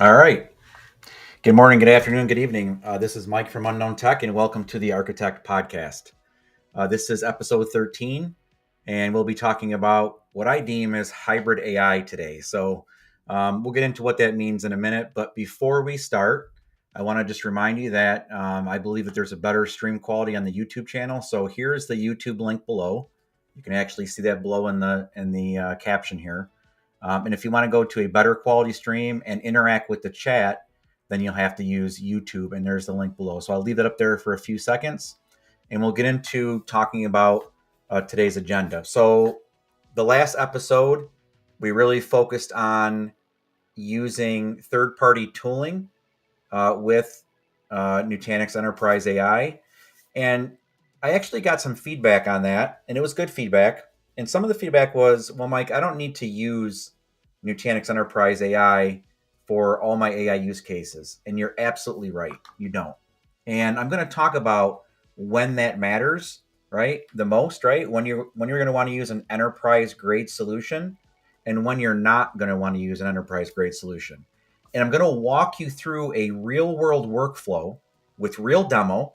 All right. Good morning, good afternoon, good evening. This is Mike from Unknown Tech, and welcome to the Architect Podcast. This is episode 13, and we'll be talking about what I deem as hybrid AI today. We'll get into what that means in a minute. But before we start, I want to just remind you that I believe that there's a better stream quality on the YouTube channel. So here's the YouTube link below. You can actually see that below in the caption here. And if you want to go to a better quality stream and interact with the chat, then you'll have to use YouTube, and there's the link below. So I'll leave that up there for a few seconds, and we'll get into talking about today's agenda. So the last episode, we really focused on using third-party tooling with Nutanix Enterprise AI, and I actually got some feedback on that, and it was good feedback. And some of the feedback was, well, Mike, I don't need to use Nutanix Enterprise AI for all my AI use cases. And you're absolutely right. You don't. And I'm going to talk about when that matters, right? The most, right? When you're going to want to use an enterprise grade solution and when you're not going to want to use an enterprise grade solution. And I'm going to walk you through a real world workflow with real demo,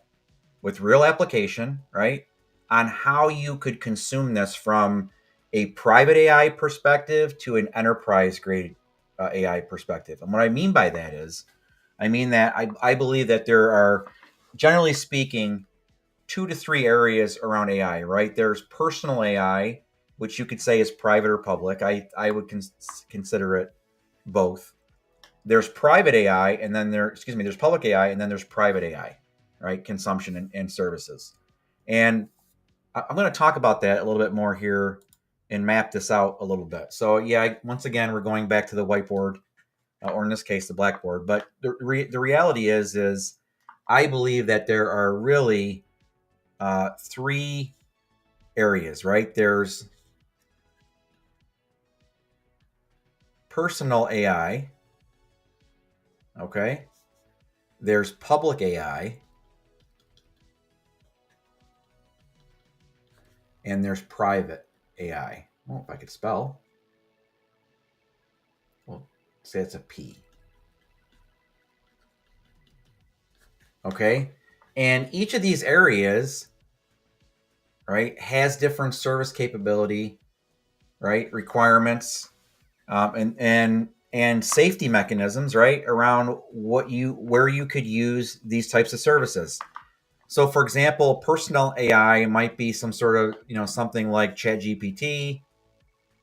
with real application, right? On how you could consume this from a private AI perspective to an enterprise grade AI perspective. And what I mean by that is, I mean that I believe that there are, generally speaking, 2 to 3 areas around AI, right? There's personal AI, which you could say is private or public. I would consider it both. There's private AI, and then there's public AI, and then there's private AI, right? Consumption and services. And I'm going to talk about that a little bit more here and map this out a little bit. So yeah, once again, we're going back to the whiteboard, or in this case, the blackboard. But the reality is I believe that there are really 3 areas, right? There's personal AI, okay? There's public AI, and there's private AI. Well, if I could spell, well, say it's a P. Okay. And each of these areas, right, has different service capability, right, requirements, and safety mechanisms, right, around where you could use these types of services. So, for example, personal AI might be some sort of something like ChatGPT,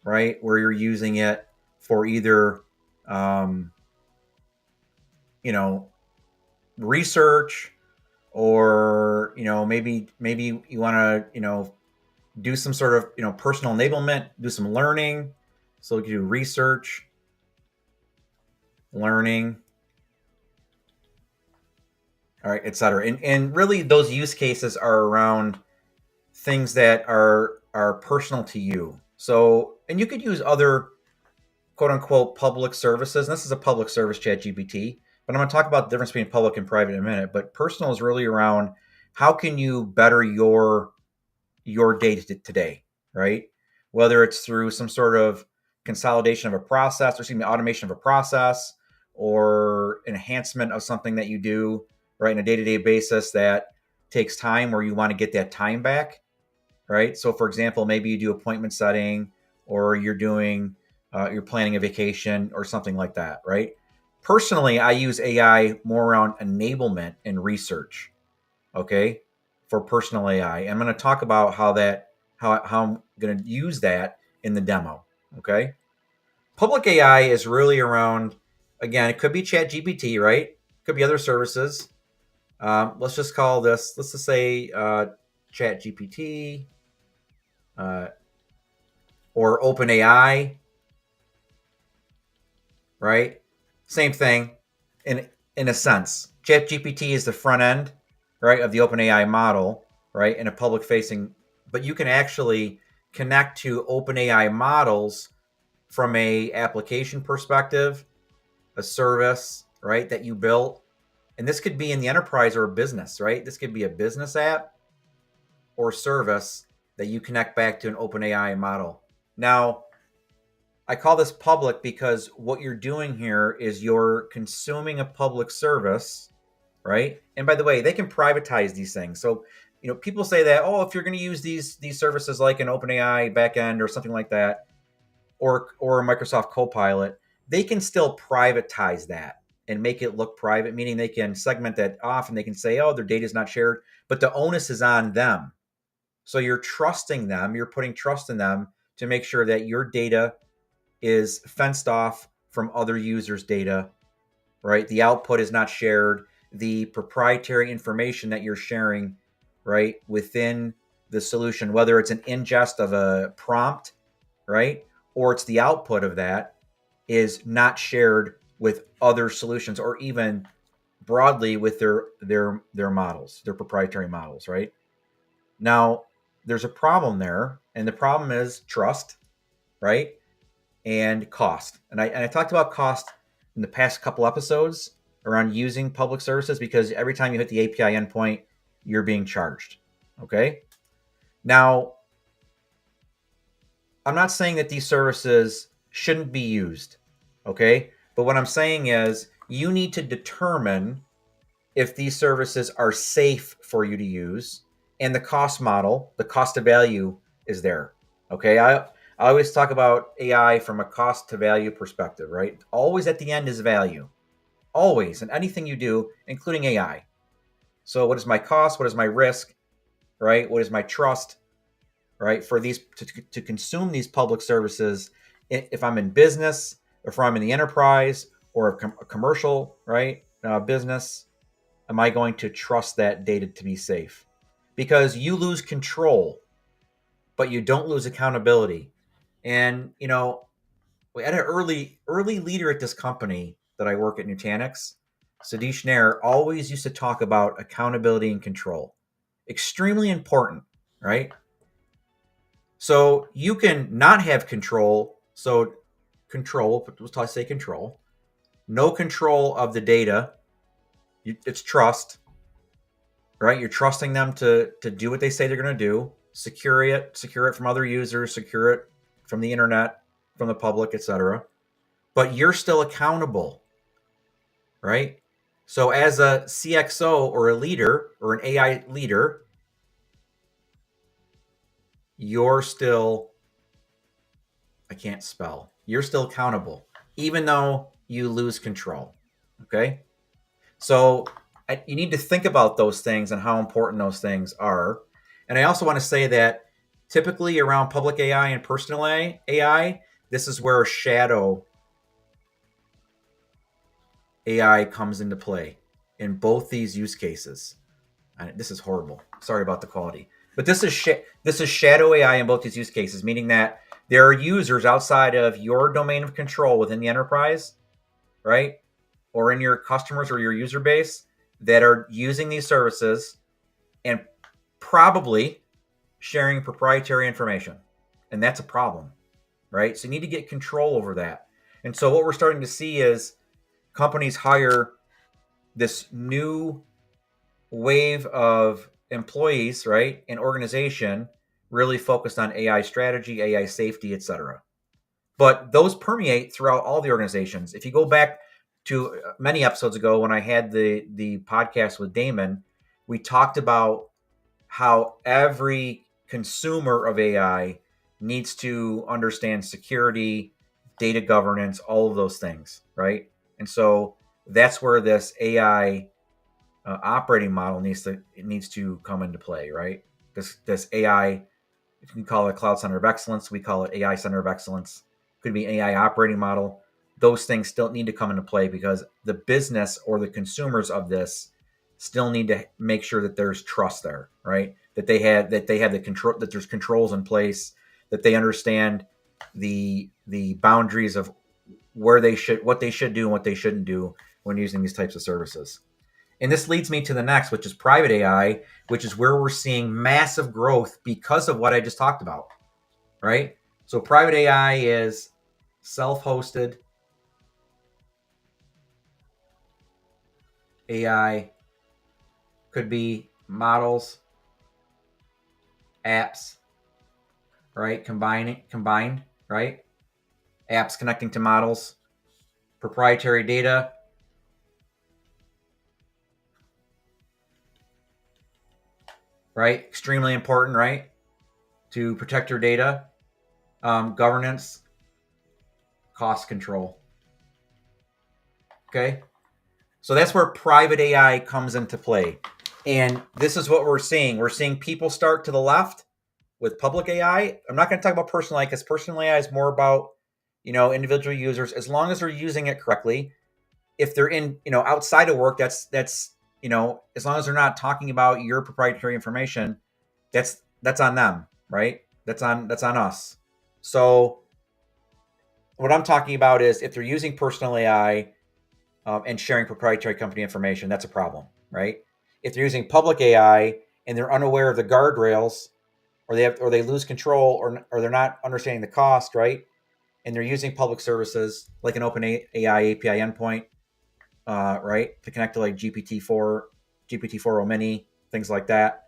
right, where you're using it for either um, you know research, or maybe you want to do some sort of personal enablement, do some learning. So you do research, learning, all right, etc. And really those use cases are around things that are personal to you. So, and you could use other quote unquote public services. And this is a public service, ChatGPT, but I'm going to talk about the difference between public and private in a minute. But personal is really around how can you better your day to today, right? Whether it's through some sort of consolidation of a process, or excuse me, automation of a process, or enhancement of something that you do, right, on a day-to-day basis that takes time, where you want to get that time back, right? So, for example, maybe you do appointment setting, or you're planning a vacation or something like that, right? Personally, I use AI more around enablement and research, okay, for personal AI. I'm going to talk about how I'm going to use that in the demo, okay? Public AI is really around, again, it could be ChatGPT, right? It could be other services. Let's just say ChatGPT, uh, or OpenAI, right? Same thing in a sense. ChatGPT is the front end, right, of the OpenAI model, right, in a public facing, but you can actually connect to OpenAI models from a application perspective, a service, right, that you built. And this could be in the enterprise or a business, right? This could be a business app or service that you connect back to an OpenAI model. Now, I call this public because what you're doing here is you're consuming a public service, right? And by the way, they can privatize these things. So, people say that, oh, if you're going to use these services like an OpenAI backend or something like that, or a Microsoft Copilot, they can still privatize that and make it look private, meaning they can segment that off and they can say, oh, their data is not shared, but the onus is on them. So you're trusting them, you're putting trust in them to make sure that your data is fenced off from other users' data, right? The output is not shared. The proprietary information that you're sharing, right, within the solution, whether it's an ingest of a prompt, right, or it's the output of that, is not shared with other solutions or even broadly with their models, their proprietary models, right? Now, there's a problem there, and the problem is trust, right? And cost. And I talked about cost in the past couple episodes around using public services because every time you hit the API endpoint, you're being charged. Okay. Now, I'm not saying that these services shouldn't be used. Okay. But what I'm saying is you need to determine if these services are safe for you to use and the cost model, the cost to value is there. Okay. I always talk about AI from a cost to value perspective, right? Always at the end is value. Always. And anything you do, including AI. So what is my cost? What is my risk? Right? What is my trust? Right? For these to consume these public services, if I'm in business, if I'm in the enterprise or a commercial, right? Business, am I going to trust that data to be safe? Because you lose control, but you don't lose accountability. And we had an early leader at this company that I work at Nutanix, Sadish Nair, always used to talk about accountability and control. Extremely important, right? So you can not have control. So control, let's say control, no control of the data. It's trust, right? You're trusting them to do what they say they're going to do, secure it from other users, secure it from the internet, from the public, etc. But you're still accountable, right? So as a CXO or a leader or an AI leader, you're still, I can't spell, you're still accountable, even though you lose control. Okay. So you need to think about those things and how important those things are. And I also want to say that typically around public AI and personal AI, this is where shadow AI comes into play in both these use cases. And this is horrible. Sorry about the quality, but this is shadow AI in both these use cases, meaning that there are users outside of your domain of control within the enterprise, right, or in your customers or your user base that are using these services and probably sharing proprietary information, and that's a problem, right? So you need to get control over that. And so what we're starting to see is companies hire this new wave of employees, right, an organization really focused on AI strategy, AI safety, etc. But those permeate throughout all the organizations. If you go back to many episodes ago when I had the podcast with Damon, we talked about how every consumer of AI needs to understand security, data governance, all of those things, right? And so that's where this AI operating model needs to come into play, right? This AI, you can call it Cloud Center of Excellence, we call it AI Center of Excellence, could be AI operating model. Those things still need to come into play because the business or the consumers of this still need to make sure that there's trust there, right? That they have the control, that there's controls in place, that they understand the boundaries of what they should do and what they shouldn't do when using these types of services. And this leads me to the next, which is private AI, which is where we're seeing massive growth because of what I just talked about, right? So private AI is self-hosted AI, could be models, apps, right? Combined, right? apps connecting to models, proprietary data, right? Extremely important, right? To protect your data, governance, cost control. Okay. So that's where private AI comes into play. And this is what we're seeing. We're seeing people start to the left with public AI. I'm not going to talk about personal AI because personal AI is more about, individual users. As long as they're using it correctly, if they're in, outside of work, that's, as long as they're not talking about your proprietary information, that's on them, right? That's on us. So what I'm talking about is if they're using personal AI and sharing proprietary company information, that's a problem, right? If they're using public AI and they're unaware of the guardrails, or they lose control, or they're not understanding the cost, right? And they're using public services like an open AI API endpoint, right, to connect to like GPT-4, GPT-4o mini, things like that,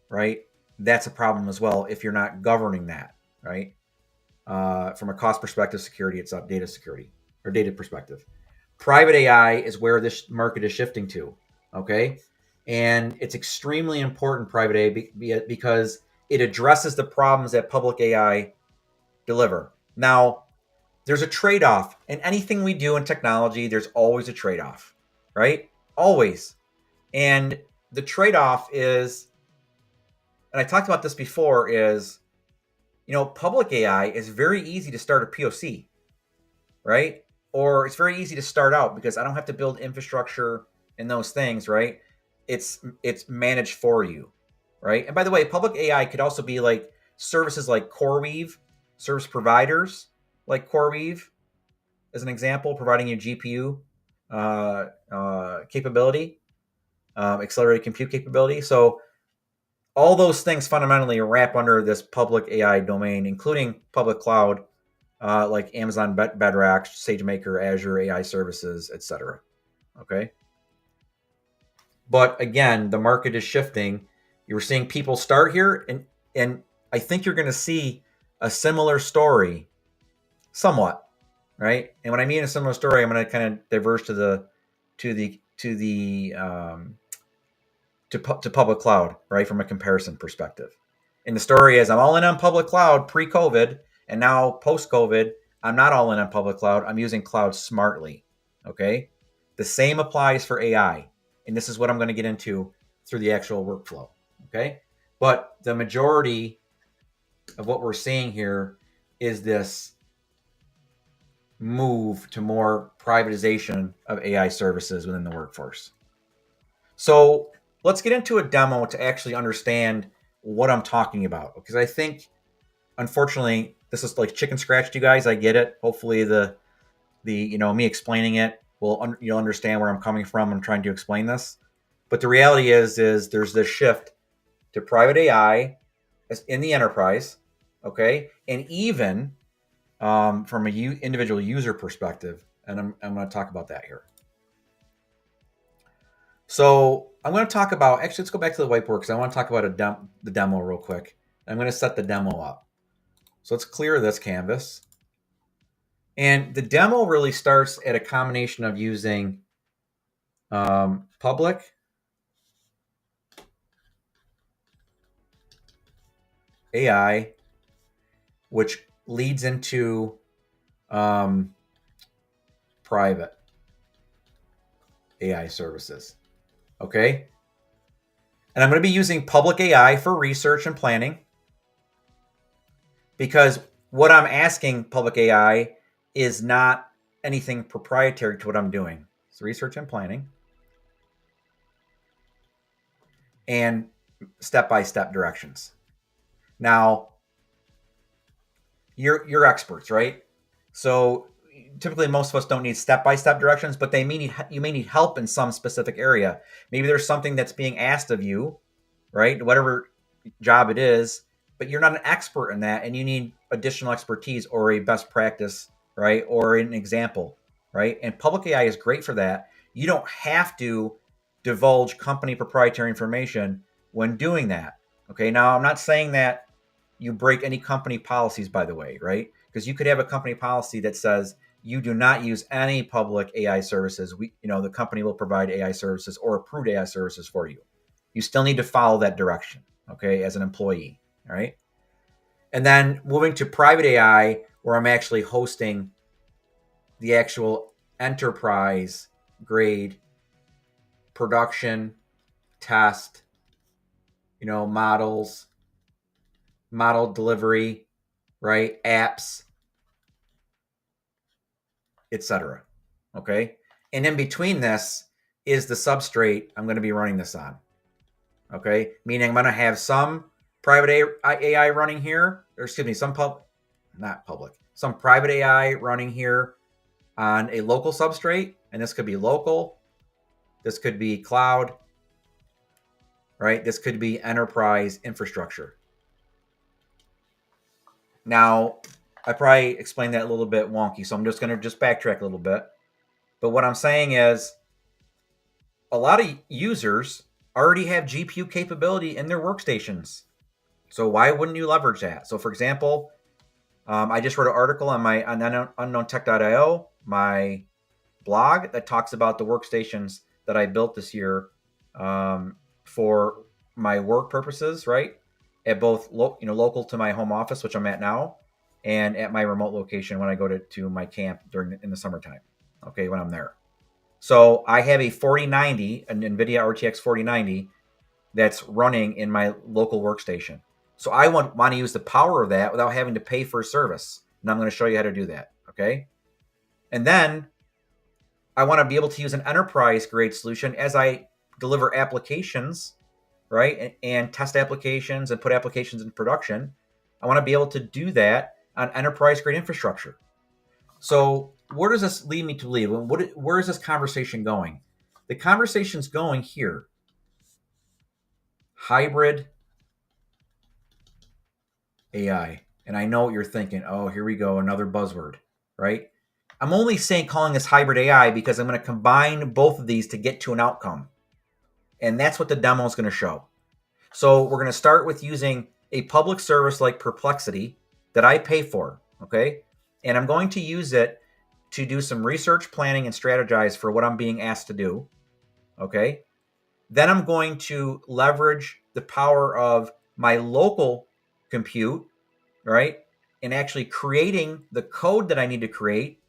right? That's a problem as well if you're not governing that, right? From a cost perspective, security, it's up data security or data perspective. Private AI is where this market is shifting to, okay? And it's extremely important, private AI, because it addresses the problems that public AI deliver. Now, there's a trade-off. In anything we do in technology, there's always a trade-off, right? Always. And the trade-off is, and I talked about this before, is, public AI is very easy to start a POC, right? Or it's very easy to start out because I don't have to build infrastructure and those things, right? It's managed for you, right? And by the way, public AI could also be like services like CoreWeave, service providers like CoreWeave, as an example, providing you GPU capability, accelerated compute capability. So all those things fundamentally wrap under this public AI domain, including public cloud, like Amazon Bedrock, SageMaker, Azure AI services, etc. Okay. But again, the market is shifting. You're seeing people start here, and I think you're going to see a similar story, somewhat, right? And when I mean a similar story, I'm going to kind of diverge to public cloud, right, from a comparison perspective. And the story is I'm all in on public cloud pre-COVID, and now post-COVID, I'm not all in on public cloud. I'm using cloud smartly. Okay. The same applies for AI. And this is what I'm going to get into through the actual workflow. Okay. But the majority of what we're seeing here is this move to more privatization of AI services within the workforce. So let's get into a demo to actually understand what I'm talking about, because I think, unfortunately, this is like chicken scratch to you guys. I get it. Hopefully the me explaining it will you'll understand where I'm coming from. I'm trying to explain this, but the reality is there's this shift to private AI in the enterprise, okay, and even from a individual user perspective, and I'm going to talk about that here. So I'm going to talk about, actually, let's go back to the whiteboard because I want to talk about the demo real quick. I'm going to set the demo up. So let's clear this canvas. And the demo really starts at a combination of using public AI, which leads into private AI services. Okay. And I'm going to be using public AI for research and planning, because what I'm asking public AI is not anything proprietary to what I'm doing. It's research and planning and step-by-step directions. Now, you're experts, right? So typically most of us don't need step-by-step directions, but you may need help in some specific area. Maybe there's something that's being asked of you, right? Whatever job it is, but you're not an expert in that and you need additional expertise or a best practice, right? Or an example, right? And public AI is great for that. You don't have to divulge company proprietary information when doing that. Okay. Now, I'm not saying that you break any company policies, by the way, right? because you could have a company policy that says you do not use any public AI services. The company will provide AI services or approved AI services for you. You still need to follow that direction, okay, as an employee, all right? And then moving to private AI, where I'm actually hosting the actual enterprise grade production test, models, model delivery, right? Apps, etc. Okay. And in between this is the substrate I'm going to be running this on. Okay. Meaning I'm going to have some private AI running here, or excuse me, some private AI running here on a local substrate. And this could be local. This could be cloud, right? This could be enterprise infrastructure. Now, I probably explained that a little bit wonky, so I'm just going to backtrack a little bit. But what I'm saying is a lot of users already have GPU capability in their workstations. So why wouldn't you leverage that? So for example, I just wrote an article on unknowntech.io, my blog, that talks about the workstations that I built this year for my work purposes, right? At both local to my home office, which I'm at now, and at my remote location when I go to my camp in the summertime, okay, when I'm there. So I have a 4090, an Nvidia RTX 4090 that's running in my local workstation. So I want to use the power of that without having to pay for a service. And I'm going to show you how to do that, okay? And then I want to be able to use an enterprise grade solution as I deliver applications, right? And test applications and put applications in production. I want to be able to do that on enterprise grade infrastructure. So where does this lead me to believe? Where is this conversation going? The conversation's going here. Hybrid AI. And I know what you're thinking. Oh, here we go. Another buzzword, right? I'm only calling this hybrid AI because I'm going to combine both of these to get to an outcome. And that's what the demo is going to show. So we're going to start with using a public service like Perplexity that I pay for, okay? And I'm going to use it to do some research, planning, and strategize for what I'm being asked to do, okay? Then I'm going to leverage the power of my local compute, right? And actually creating the code that I need to create.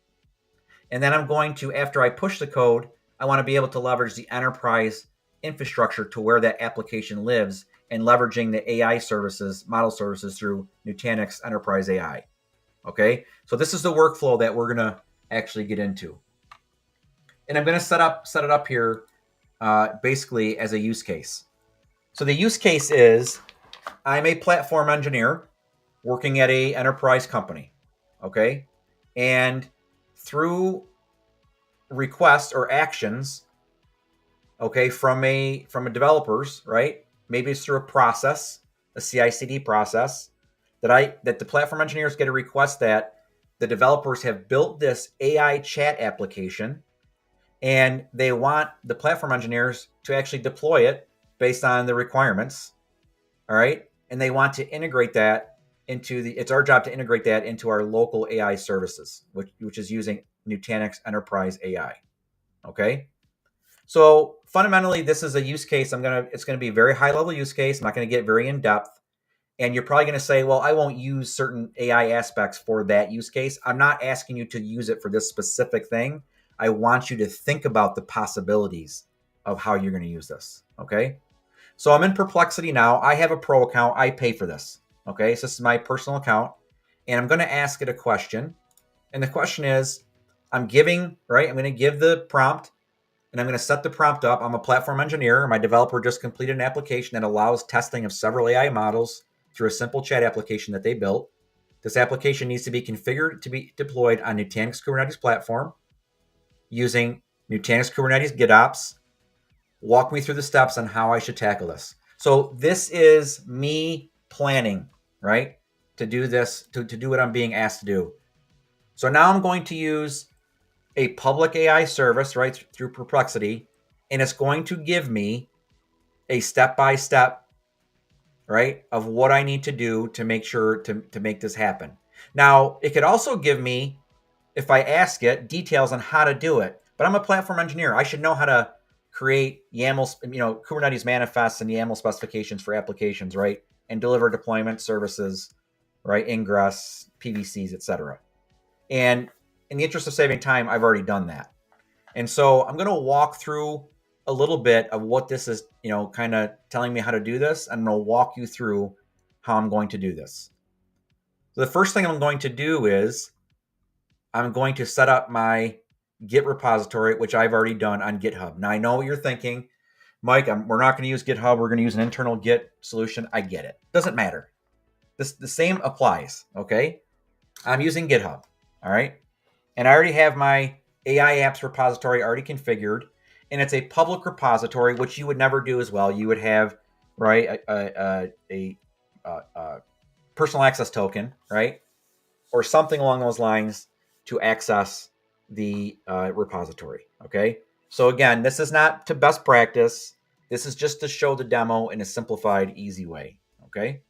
And then I'm going to, after I push the code, I want to be able to leverage the enterprise infrastructure to where that application lives and leveraging the AI services, model services through Nutanix Enterprise AI. Okay, so this is the workflow that we're going to actually get into. And I'm going to set it up here basically as a use case. So the use case is I'm a platform engineer working at a enterprise company. Okay, and through requests or actions, okay, from a developers, right? Maybe it's through a process, a CI/CD process, that the platform engineers get a request that the developers have built this AI chat application, and they want the platform engineers to actually deploy it based on the requirements. All right, and they want to integrate that it's our job to integrate that into our local AI services, which is using Nutanix Enterprise AI. Okay. So fundamentally, this is a use case. It's going to be a very high level use case. I'm not going to get very in depth. And you're probably going to say, well, I won't use certain AI aspects for that use case. I'm not asking you to use it for this specific thing. I want you to think about the possibilities of how you're going to use this. Okay. So I'm in Perplexity now. I have a pro account. I pay for this. Okay. So this is my personal account. And I'm going to ask it a question. And the question is, I'm going to give the prompt. And I'm going to set the prompt up. I'm a platform engineer. My developer just completed an application that allows testing of several AI models through a simple chat application that they built. This application needs to be configured to be deployed on Nutanix Kubernetes platform using Nutanix Kubernetes GitOps. Walk me through the steps on how I should tackle this. So this is me planning, right? To do this, to do what I'm being asked to do. So now I'm going to use a public AI service, right, through Perplexity, and it's going to give me a step-by-step, right, of what I need to do to make sure to make this happen. Now, it could also give me, if I ask it, details on how to do it. But I'm a platform engineer. I should know how to create YAML, Kubernetes manifests and YAML specifications for applications, right? And deliver deployment services, right? Ingress, PVCs, etc. And in the interest of saving time, I've already done that. And so I'm going to walk through a little bit of what this is, kind of telling me how to do this. And I'm going to walk you through how I'm going to do this. So the first thing I'm going to do is I'm going to set up my Git repository, which I've already done on GitHub. Now, I know what you're thinking. Mike, we're not going to use GitHub. We're going to use an internal Git solution. I get it. Doesn't matter. The same applies, okay? I'm using GitHub, all right? And I already have my AI apps repository already configured, and it's a public repository, which you would never do as well. You would have, right, a personal access token, right, or something along those lines to access the repository, okay? So again, this is not to best practice. This is just to show the demo in a simplified, easy way, okay?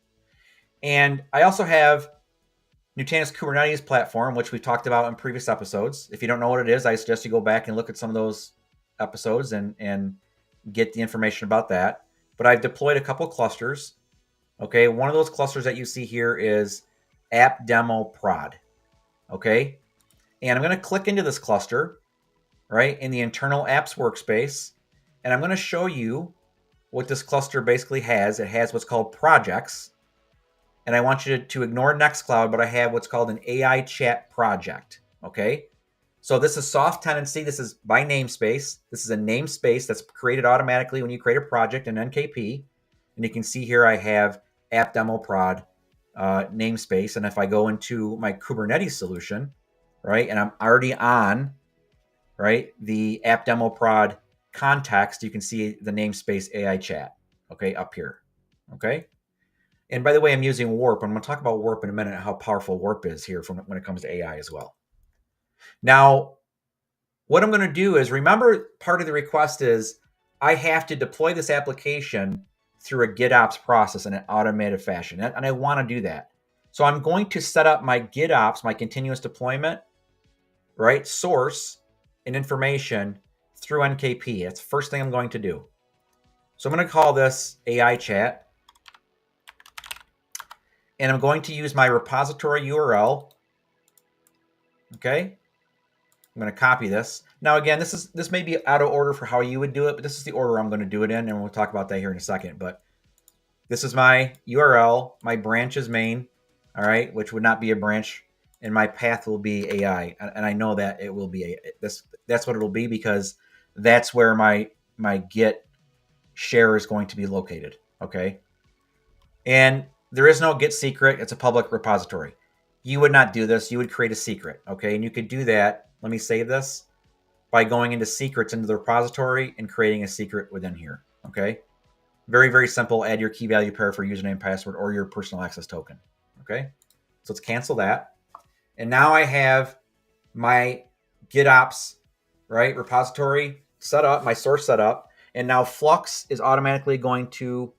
And I also have Nutanix Kubernetes platform, which we talked about in previous episodes. If you don't know what it is, I suggest you go back and look at some of those episodes and get the information about that. But I've deployed a couple clusters. Okay, one of those clusters that you see here is app demo prod. Okay, and I'm going to click into this cluster, right, in the internal apps workspace, and I'm going to show you what this cluster basically has. It has what's called projects. And I want you to ignore Nextcloud, but I have what's called an AI chat project, okay? So this is soft tenancy. This is by namespace. This is a namespace that's created automatically when you create a project in NKP. And you can see here I have app demo prod namespace. And if I go into my Kubernetes solution, right, and I'm already on, right, the app demo prod context, you can see the namespace AI chat, okay, up here, okay? And by the way, I'm using Warp. I'm going to talk about Warp in a minute, how powerful Warp is here when it comes to AI as well. Now, what I'm going to do is, remember, part of the request is I have to deploy this application through a GitOps process in an automated fashion. And I want to do that. So I'm going to set up my GitOps, my continuous deployment, right, source and information through NKP. That's the first thing I'm going to do. So I'm going to call this AI chat. And I'm going to use my repository URL. Okay. I'm going to copy this. Now, again, this may be out of order for how you would do it, but this is the order I'm going to do it in, and we'll talk about that here in a second. But this is my URL. My branch is main, all right, which would not be a branch, and my path will be AI. And I know that it will be that's what it'll be, because that's where my Git share is going to be located. Okay. And there is no Git secret. It's a public repository. You would not do this. You would create a secret, okay? And you could do that. Let me save this by going into secrets into the repository and creating a secret within here, okay? Very, very simple. Add your key value pair for username, password, or your personal access token, okay? So let's cancel that. And now I have my GitOps, right, repository set up, my source set up, and now Flux is automatically going to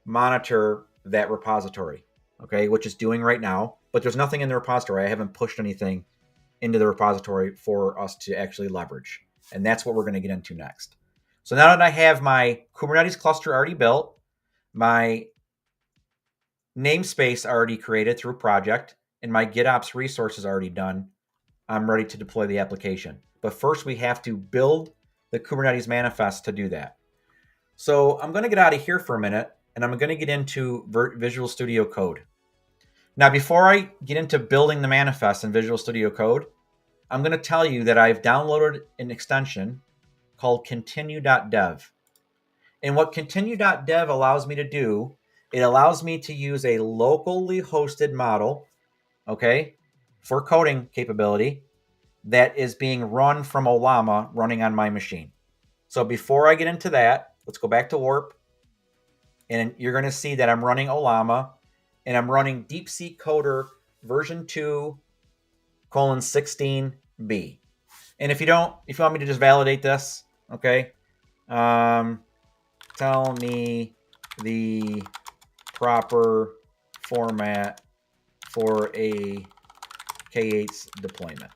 monitor that repository, okay, which it's doing right now, but there's nothing in the repository. I haven't pushed anything into the repository for us to actually leverage. And that's what we're going to get into next. So now that I have my Kubernetes cluster already built, my namespace already created through a project, and my GitOps resources already done, I'm ready to deploy the application. But first, we have to build the Kubernetes manifest to do that. So I'm going to get out of here for a minute, and I'm going to get into Visual Studio Code. Now, before I get into building the manifest in Visual Studio Code, I'm going to tell you that I've downloaded an extension called continue.dev. And what continue.dev allows me to do, it allows me to use a locally hosted model, okay, for coding capability that is being run from Ollama running on my machine. So before I get into that, let's go back to Warp. And you're going to see that I'm running Ollama, and I'm running DeepSeek Coder version 2:16b. And if you want me to just validate this, okay, tell me the proper format for a K8's deployment.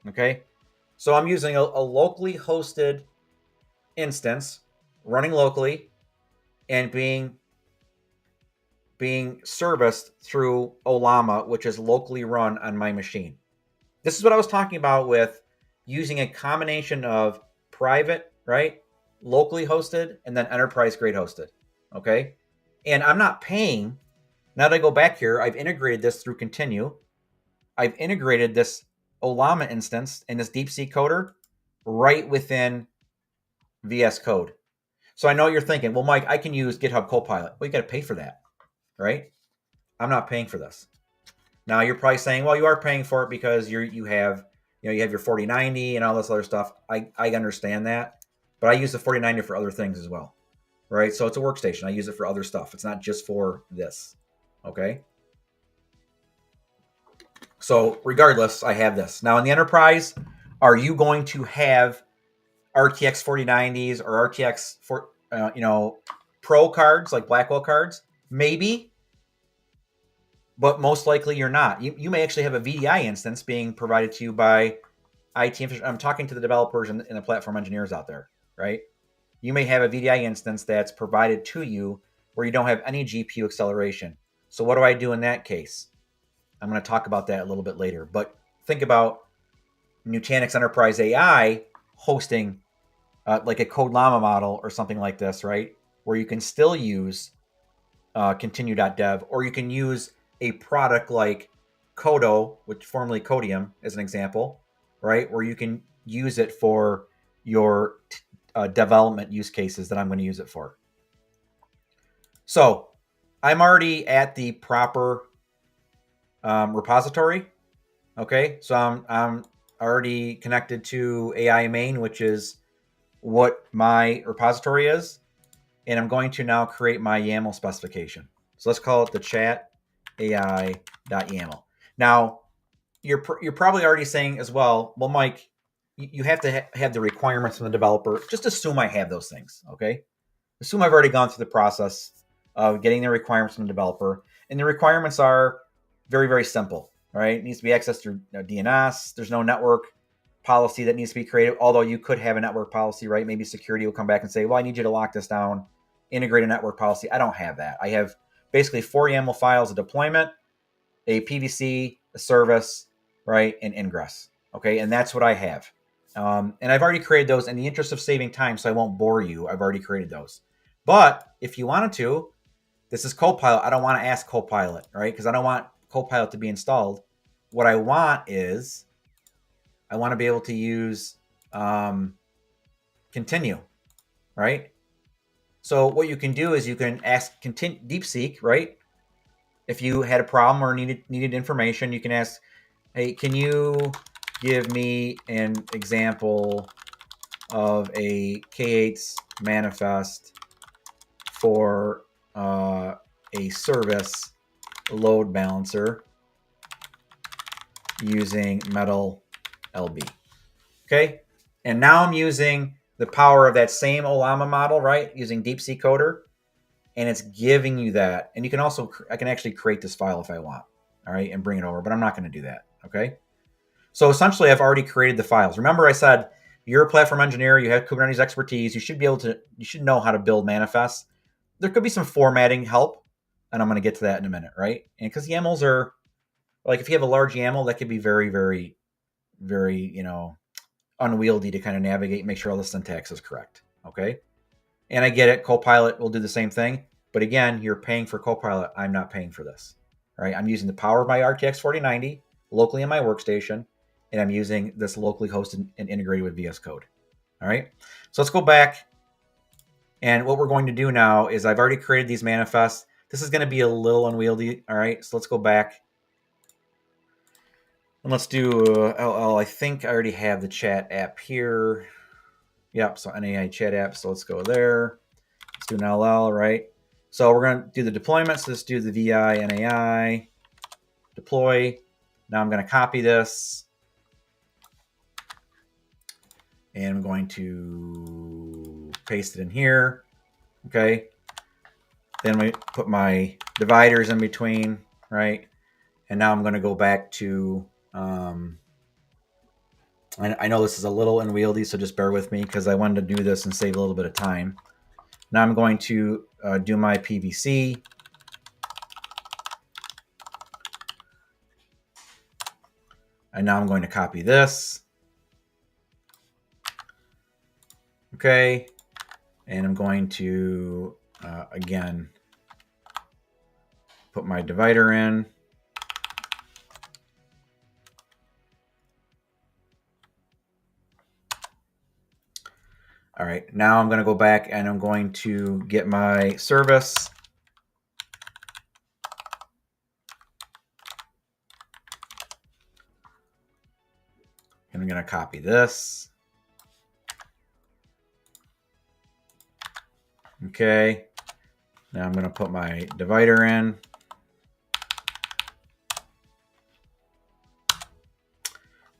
Okay, so I'm using a locally hosted instance running locally and being serviced through Ollama, which is locally run on my machine. This is what I was talking about with using a combination of private, right, locally hosted, and then enterprise grade hosted. Okay, and I'm not paying. Now that I go back here, I've integrated this through Continue. I've integrated this Ollama instance and this DeepSeek coder right within VS Code. So I know what you're thinking, well, Mike, I can use GitHub Copilot. Well, you got to pay for that, right? I'm not paying for this. Now you're probably saying, well, you are paying for it because you have your 4090 and all this other stuff. I understand that, but I use the 4090 for other things as well, right? So it's a workstation. I use it for other stuff. It's not just for this, okay? So regardless, I have this. Now in the enterprise, are you going to have RTX 4090s or RTX Pro cards like Blackwell cards? Maybe, but most likely you're not. You may actually have a VDI instance being provided to you by IT infrastructure. I'm talking to the developers and the platform engineers out there, right? You may have a VDI instance that's provided to you where you don't have any GPU acceleration. So what do I do in that case? I'm going to talk about that a little bit later. But think about Nutanix Enterprise AI hosting like a CodeLlama model or something like this, right? Where you can still use continue.dev, or you can use a product like Codo, which formerly Codium as an example, right? Where you can use it for your development use cases that I'm going to use it for. So I'm already at the proper repository. Okay, so I'm already connected to AI main, which is what my repository is. And I'm going to now create my YAML specification. So let's call it the chat AI.yaml. Now, you're probably already saying as well, Mike, you have to have the requirements from the developer. Just assume I have those things, okay? Assume I've already gone through the process of getting the requirements from the developer. And the requirements are very, very simple, right? It needs to be accessed through DNS. There's no network policy that needs to be created, although you could have a network policy, right? Maybe security will come back and say, well, I need you to lock this down, integrate a network policy. I don't have that. I have basically 4 YAML files, a deployment, a PVC, a service, right, and ingress. Okay, and that's what I have. And I've already created those in the interest of saving time, so I won't bore you. I've already created those. But if you wanted to, this is Copilot. I don't want to ask Copilot, right? Because I don't want Copilot to be installed. What I want is I want to be able to use Continue, right? So what you can do is you can ask DeepSeek, right? If you had a problem or needed information, you can ask, hey, can you give me an example of a K8's manifest for a service load balancer using Metal LB. Okay, and now I'm using the power of that same Ollama model, right? Using DeepSeek Coder, and it's giving you that. And you can also, I can actually create this file if I want, all right, and bring it over, but I'm not going to do that, okay? So essentially, I've already created the files. Remember, I said you're a platform engineer, you have Kubernetes expertise, you should know how to build manifests. There could be some formatting help, and I'm going to get to that in a minute, right? And because YAMLs are, like, if you have a large YAML, that could be very, very, very, unwieldy to kind of navigate and make sure all the syntax is correct, okay? And I get it, Copilot will do the same thing, but again, you're paying for Copilot. I'm not paying for this, right? I'm using the power of my RTX 4090 locally in my workstation, and I'm using this locally hosted and integrated with VS Code, all right? So let's go back, and what we're going to do now is I've already created these manifests. This is going to be a little unwieldy, all right? So let's go back. And let's do LL. I think I already have the chat app here. Yep, so NAI chat app. So let's go there. Let's do an LL, right? So we're going to do the deployment. So let's do the VI NAI deploy. Now I'm going to copy this. And I'm going to paste it in here. Okay. Then we put my dividers in between, right? And now I'm going to go back to, I know this is a little unwieldy, so just bear with me because I wanted to do this and save a little bit of time. Now I'm going to do my PVC. And now I'm going to copy this. Okay. And I'm going to, again, put my divider in. All right, now I'm going to go back and I'm going to get my service. And I'm going to copy this. Okay, now I'm going to put my divider in.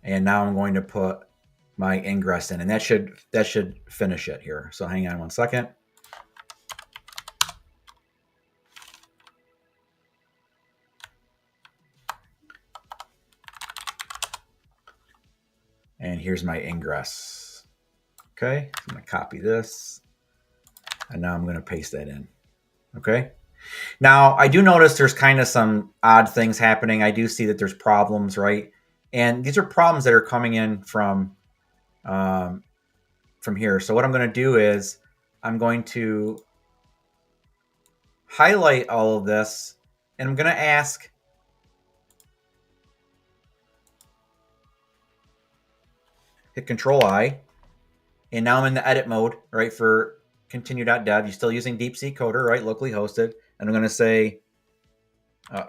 And now I'm going to put my ingress in, and that should finish it here. So hang on one second. And here's my ingress. Okay, so I'm going to copy this. And now I'm going to paste that in. Okay. Now, I do notice there's kind of some odd things happening. I do see that there's problems, right? And these are problems that are coming in from here. So what I'm going to do is I'm going to highlight all of this, and I'm going to ask hit Control I, and now I'm in the edit mode, right, for continue.dev. You're still using DeepSeek Coder, right, locally hosted. And I'm going to say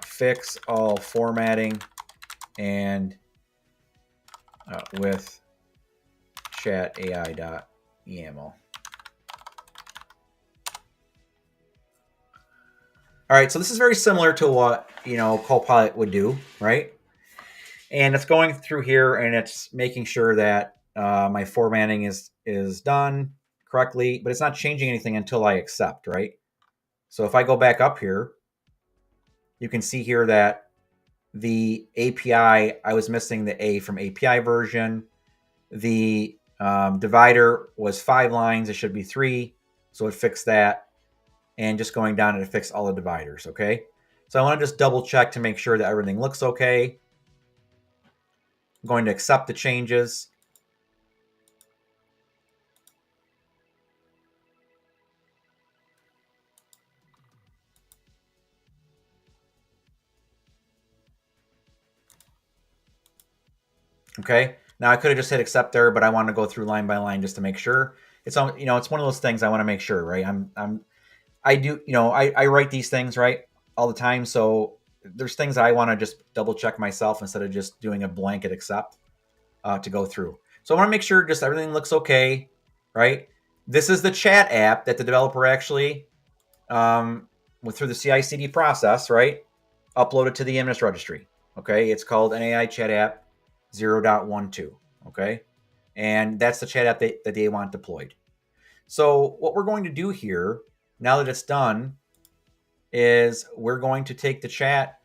fix all formatting and with chatai.yaml. All right, so this is very similar to what, Copilot would do, right? And it's going through here and it's making sure that my formatting is done correctly, but it's not changing anything until I accept, right? So if I go back up here, you can see here that the API, I was missing the A from API version. The divider was 5 lines. It should be 3. So it fixed that. And just going down and it fixed all the dividers, okay? So I want to just double check to make sure that everything looks okay. I'm going to accept the changes. Okay. Now I could have just hit accept there, but I want to go through line by line just to make sure. It's on, it's one of those things I want to make sure, right? I write these things, right, all the time. So there's things I want to just double check myself instead of just doing a blanket accept to go through. So I want to make sure just everything looks okay, right? This is the chat app that the developer actually went through the CI/CD process, right? Uploaded to the image registry. Okay, it's called NAI Chat App 0.12. Okay, and that's the chat app that they want deployed. So what we're going to do here, now that it's done, is we're going to take the chat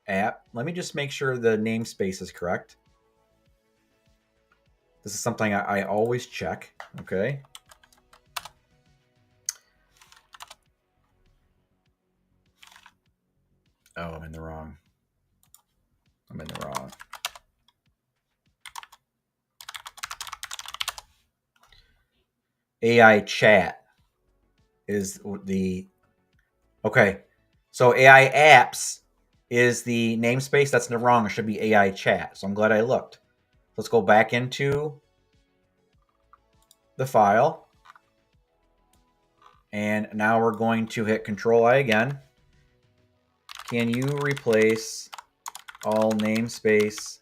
app. Let me just make sure the namespace is correct. This is something I always check. Okay. Oh, I'm in the wrong. AI chat is the, okay. So AI apps is the namespace. That's wrong. It should be AI chat. So I'm glad I looked. Let's go back into the file. And now we're going to hit Control I again. Can you replace all namespace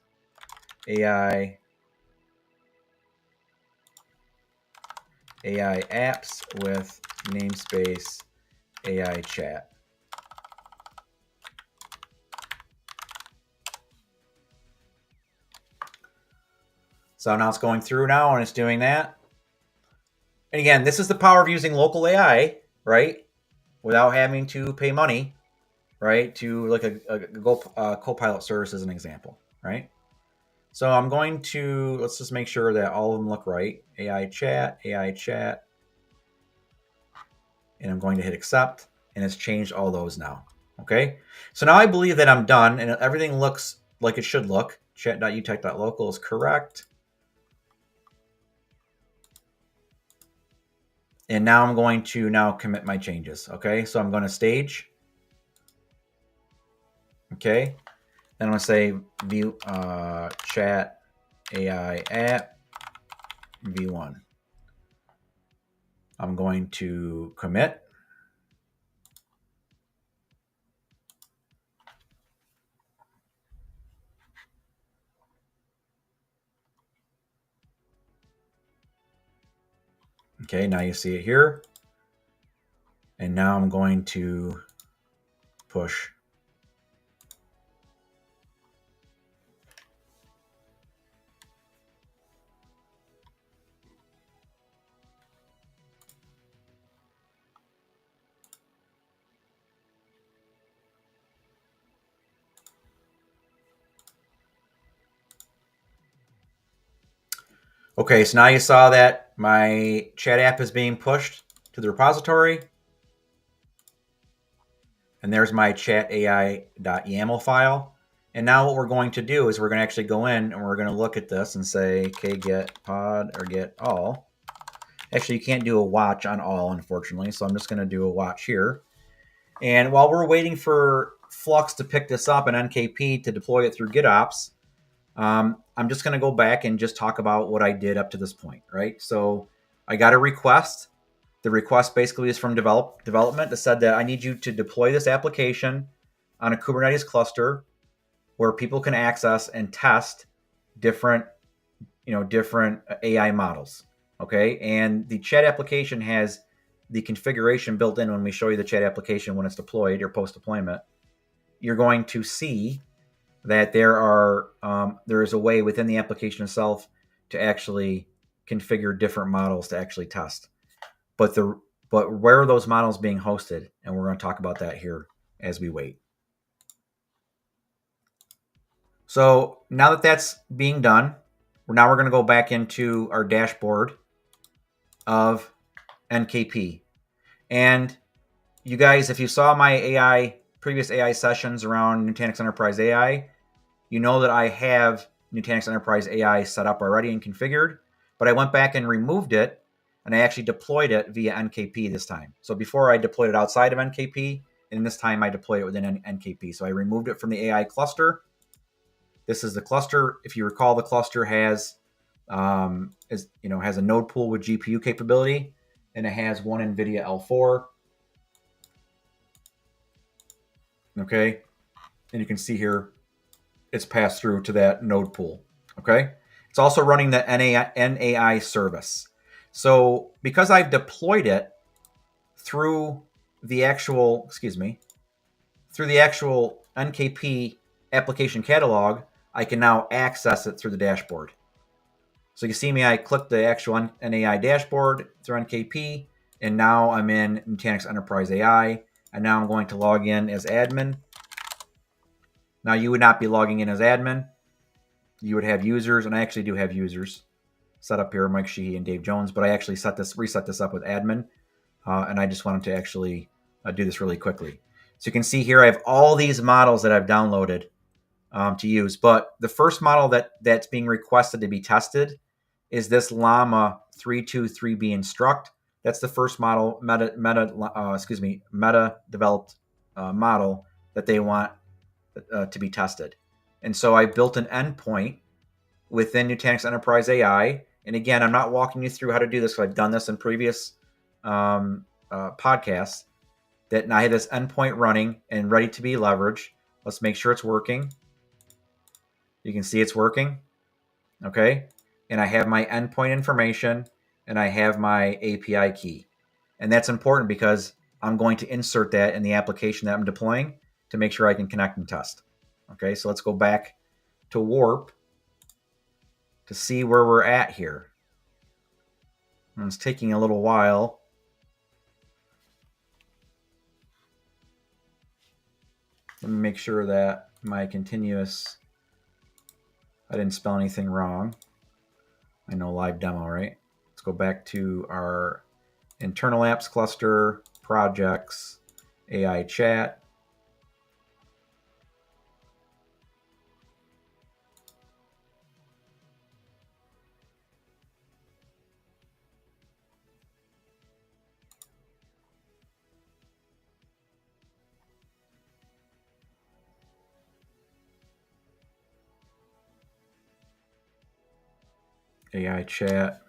AI apps with namespace AI chat? So now it's going through now and it's doing that. And again, this is the power of using local AI, right? Without having to pay money. right, to like a Copilot service as an example, right? So I'm going to, let's just make sure that all of them look right. AI chat, and I'm going to hit accept, and it's changed all those now. Okay. So now I believe that I'm done and everything looks like it should look. Chat.utech.local is correct. And now I'm going to now commit my changes. Okay. So I'm going to stage. Okay. Then I'm going to say view chat AI app v1. I'm going to commit. Okay, now you see it here. And now I'm going to push. Okay, so now you saw that my chat app is being pushed to the repository. And there's my chatai.yaml file. And now what we're going to do is we're going to actually go in and we're going to look at this and say, okay, get pod or get all. Actually, you can't do a watch on all, unfortunately. So I'm just going to do a watch here. And while we're waiting for Flux to pick this up and NKP to deploy it through GitOps, I'm just going to go back and just talk about what I did up to this point, right? So I got a request. The request basically is from development that said that I need you to deploy this application on a Kubernetes cluster where people can access and test different, different AI models. Okay, and the chat application has the configuration built in when we show you the chat application when it's deployed or post deployment. You're going to see that there is a way within the application itself to actually configure different models to actually test. But where are those models being hosted? And we're going to talk about that here as we wait. So now that that's being done, we're going to go back into our dashboard of NKP. And you guys, if you saw my previous AI sessions around Nutanix Enterprise AI, you know that I have Nutanix Enterprise AI set up already and configured, but I went back and removed it, and I actually deployed it via NKP this time. So before I deployed it outside of NKP, and this time I deployed it within NKP. So I removed it from the AI cluster. This is the cluster. If you recall, the cluster has has a node pool with GPU capability, and it has one Nvidia L4. Okay, and you can see here it's passed through to that node pool. Okay, it's also running the NAI service. So because I've deployed it through the actual NKP application catalog, I can now access it through the dashboard. So you see me, I clicked the actual NAI dashboard through NKP, and now I'm in Nutanix Enterprise AI, and now I'm going to log in as admin. Now you would not be logging in as admin. You would have users, and I actually do have users set up here, Mike Sheehy and Dave Jones, but I actually reset this up with admin, and I just wanted to actually do this really quickly. So you can see here I have all these models that I've downloaded to use, but the first model that's being requested to be tested is this Llama 323B instruct. That's the first model, meta developed model that they want to be tested. And so I built an endpoint within Nutanix Enterprise AI. And again, I'm not walking you through how to do this because I've done this in previous podcasts. That now I have this endpoint running and ready to be leveraged. Let's make sure it's working. You can see it's working. Okay. And I have my endpoint information and I have my API key. And that's important because I'm going to insert that in the application that I'm deploying to make sure I can connect and test. Okay, so let's go back to Warp to see where we're at here. And it's taking a little while. Let me make sure that my continuous, I didn't spell anything wrong. I know live demo, right? Let's go back to our internal apps cluster, projects, AI chat. AI chat.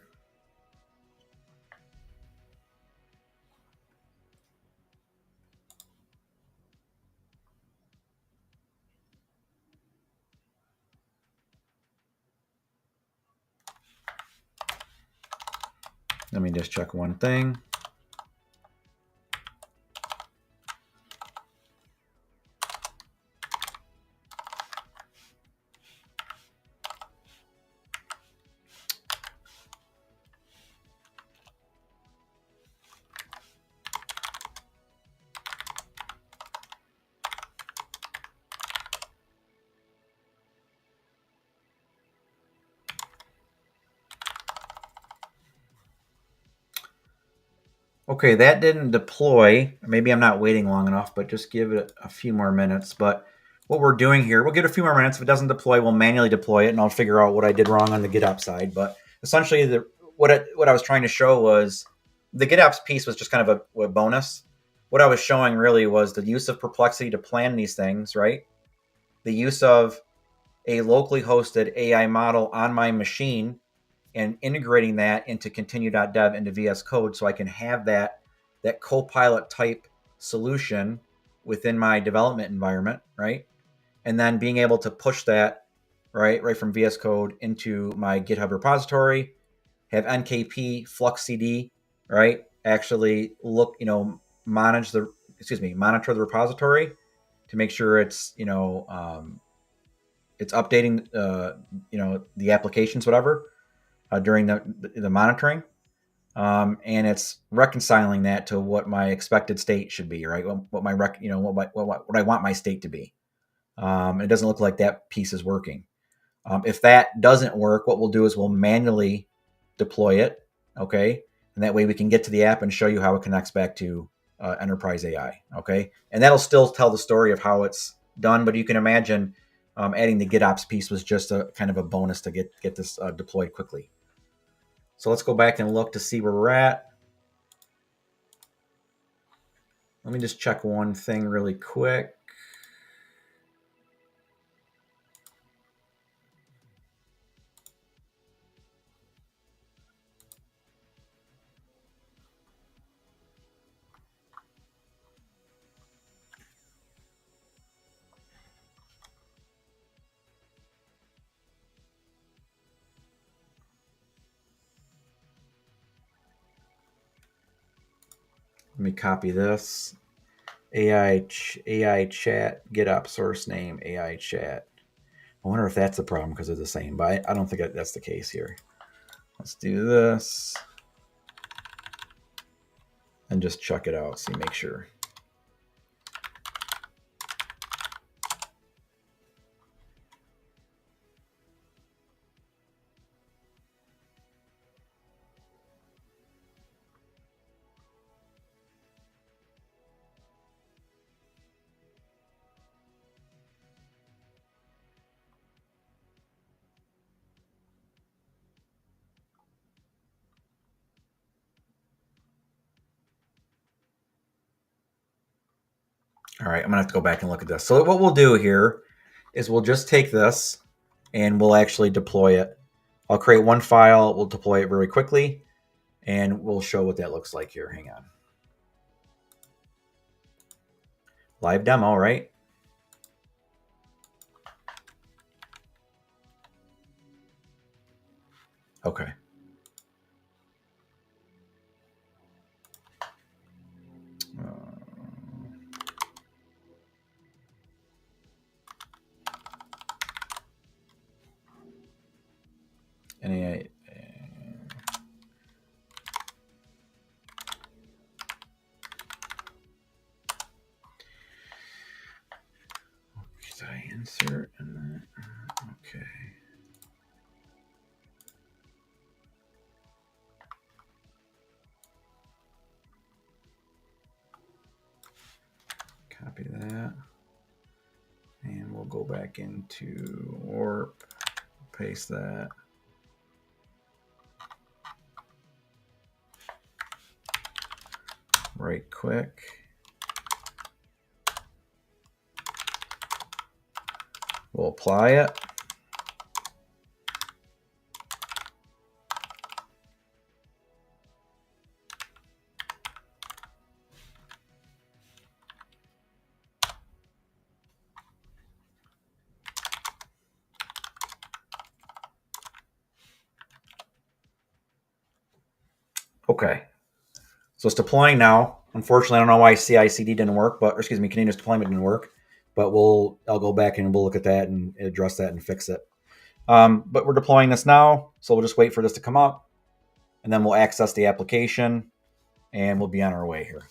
Let me just check one thing. Okay, that didn't deploy. Maybe I'm not waiting long enough, but just give it a few more minutes. But what we're doing here, we'll give it a few more minutes. If it doesn't deploy, we'll manually deploy it, and I'll figure out what I did wrong on the GitOps side. But essentially, what I was trying to show was the GitOps piece was just kind of a bonus. What I was showing really was the use of Perplexity to plan these things, right? The use of a locally hosted AI model on my machine and integrating that into continue.dev into VS Code so I can have that Copilot type solution within my development environment, right? And then being able to push that right from VS Code into my GitHub repository, have NKP Flux CD, right? Actually monitor the repository to make sure it's it's updating the applications, whatever, during the monitoring, and it's reconciling that to what my expected state should be, right? What my what I want my state to be. It doesn't look like that piece is working. If that doesn't work, what we'll do is we'll manually deploy it, okay, and that way we can get to the app and show you how it connects back to Enterprise AI, okay, and that'll still tell the story of how it's done. But you can imagine adding the GitOps piece was just a kind of a bonus to get this deployed quickly. So let's go back and look to see where we're at. Let me just check one thing really quick. Let me copy this. AI chat, GitOps source name, AI chat. I wonder if that's the problem because they're the same, but I don't think that's the case here. Let's do this and just check it out. See, make sure. All right, I'm gonna have to go back and look at this. So what we'll do here is we'll just take this and we'll actually deploy it. I'll create one file, we'll deploy it very quickly, and we'll show what that looks like here. Hang on. Live demo, right? Okay. Any insert and then, okay. Copy that. And we'll go back into warp, paste that. Right click. We'll apply it. Okay. So it's deploying now. Unfortunately, I don't know why CI/CD didn't work, but continuous deployment didn't work. But I'll go back and we'll look at that and address that and fix it. But we're deploying this now, so we'll just wait for this to come up, and then we'll access the application, and we'll be on our way here.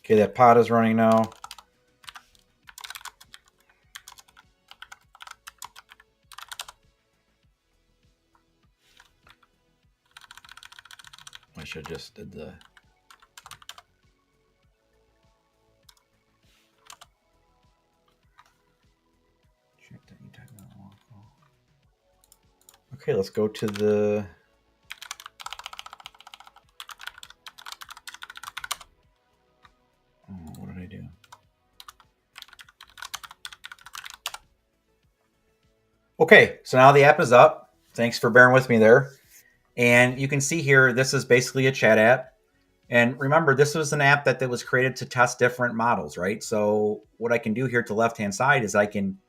Okay, that pod is running now. I should have just did the... Okay, let's go to the... Oh, what did I do? Okay, so now the app is up. Thanks for bearing with me there. And you can see here, this is basically a chat app. And remember, this was an app that was created to test different models, right? So what I can do here to the left-hand side is I can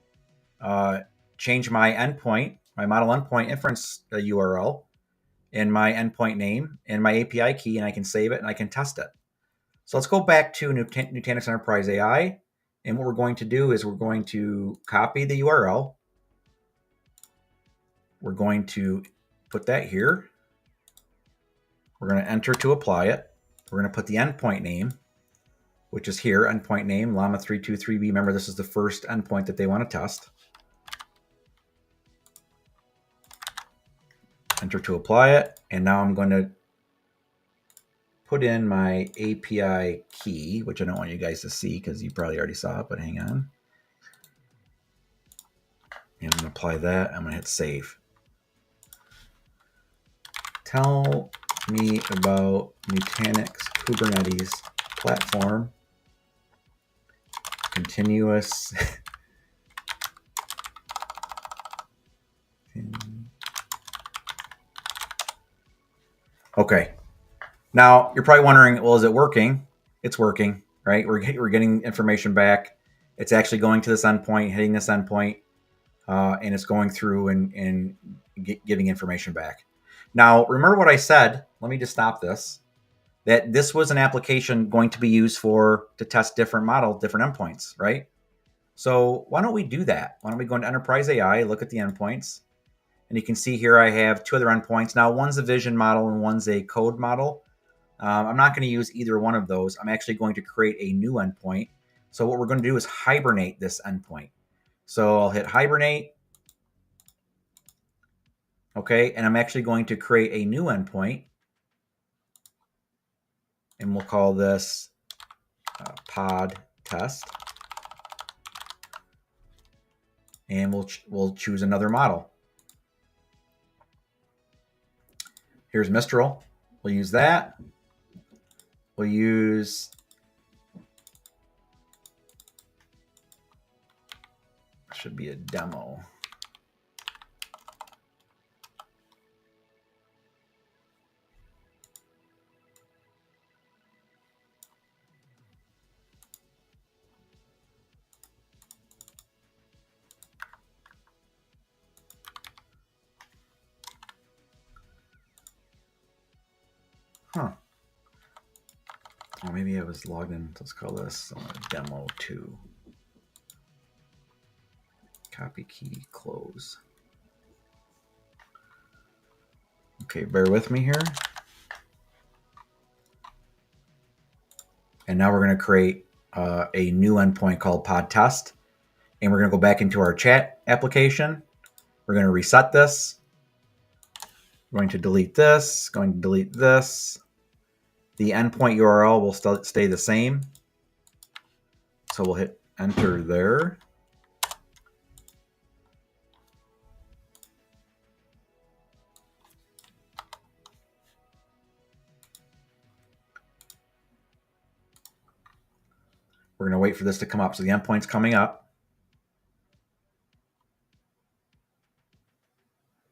change my endpoint, my model endpoint inference URL, and my endpoint name and my API key, and I can save it and I can test it. So let's go back to Nutanix Enterprise AI. And what we're going to do is we're going to copy the URL. We're going to put that here. We're going to enter to apply it. We're going to put the endpoint name, which is here, endpoint name, Llama 323B. Remember, this is the first endpoint that they want to test. Enter to apply it. And now I'm going to put in my API key, which I don't want you guys to see because you probably already saw it, but hang on. And I'm going to apply that. I'm going to hit save. Tell me about Nutanix Kubernetes platform. Continuous. Okay. Now you're probably wondering, well, is it working? It's working, right? We're getting information back. It's actually going to this endpoint, hitting this endpoint, and it's going through and giving information back. Now, remember what I said. Let me just stop this. That this was an application going to be used to test different endpoints, right? So why don't we do that? Why don't we go into Enterprise AI, look at the endpoints, and you can see here I have two other endpoints. Now, one's a vision model and one's a code model. I'm not going to use either one of those. I'm actually going to create a new endpoint. So what we're going to do is hibernate this endpoint. So I'll hit hibernate. Okay, and I'm actually going to create a new endpoint. And we'll call this pod test. And we'll choose another model. Here's Mistral. We'll use that. We'll use should be a demo. Huh. Oh, maybe I was logged in. Let's call this demo 2. Copy key, close. Okay, bear with me here. And now we're going to create a new endpoint called pod test. And we're going to go back into our chat application. We're going to reset this. We're going to delete this, going to delete this. The endpoint URL will still stay the same. So we'll hit enter there. We're going to wait for this to come up. So the endpoint's coming up.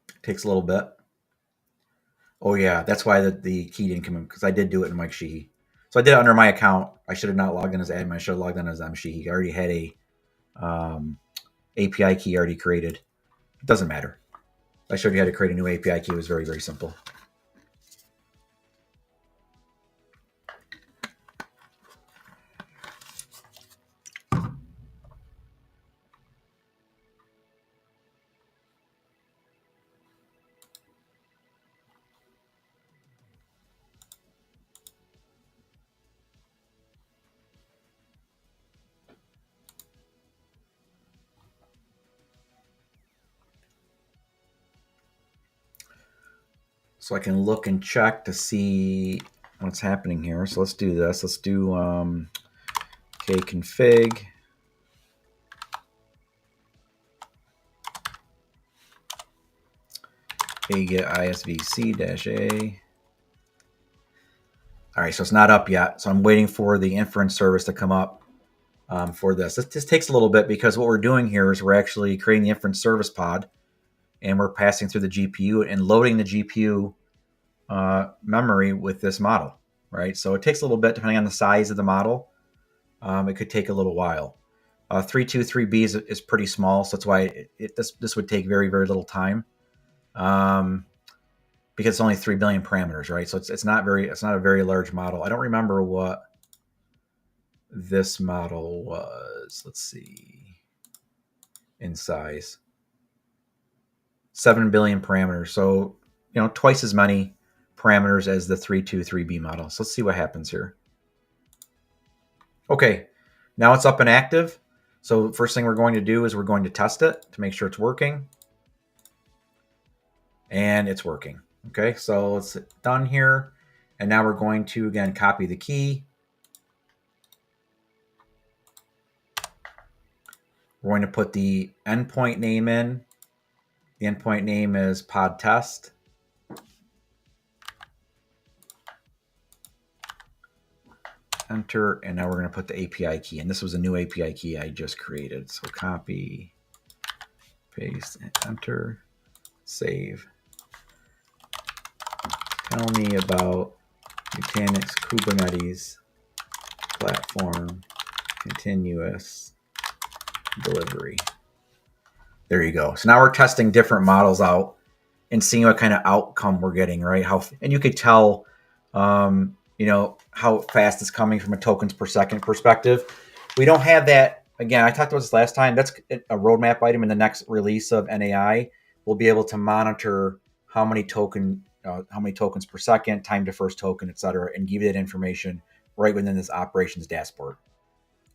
It takes a little bit. Oh yeah, that's why the key didn't come in, because I did do it in Mike Sheehy. So I did it under my account. I should have not logged in as admin. I should have logged in as M Sheehy. I already had a API key already created. It doesn't matter. I showed you how to create a new API key. It was very, very simple. So I can look and check to see what's happening here. So let's do this. Let's do kconfig. Get isvc-a. All right, so it's not up yet. So I'm waiting for the inference service to come up for this. This takes a little bit because what we're doing here is we're actually creating the inference service pod, and we're passing through the GPU and loading the GPU memory with this model, right? So it takes a little bit depending on the size of the model. It could take a little while. 323B is pretty small, so that's why this would take very, very little time. Because it's only 3 billion parameters, right? So it's not a very large model. I don't remember what this model was. Let's see. In size. 7 billion parameters. So, twice as many parameters as the 323B model. So let's see what happens here. Okay, now it's up and active. So first thing we're going to do is we're going to test it to make sure it's working. And it's working. Okay, so it's done here. And now we're going to, again, copy the key. We're going to put the endpoint name in. The endpoint name is pod test. Enter, and now we're going to put the API key. And this was a new API key I just created. So copy, paste, enter, save. Tell me about Nutanix Kubernetes platform continuous delivery. There you go. So now we're testing different models out and seeing what kind of outcome we're getting, right? And you could tell, how fast it's coming from a tokens per second perspective. We don't have that. Again, I talked about this last time. That's a roadmap item in the next release of NAI. We'll be able to monitor how many tokens per second, time to first token, et cetera, and give you that information right within this operations dashboard.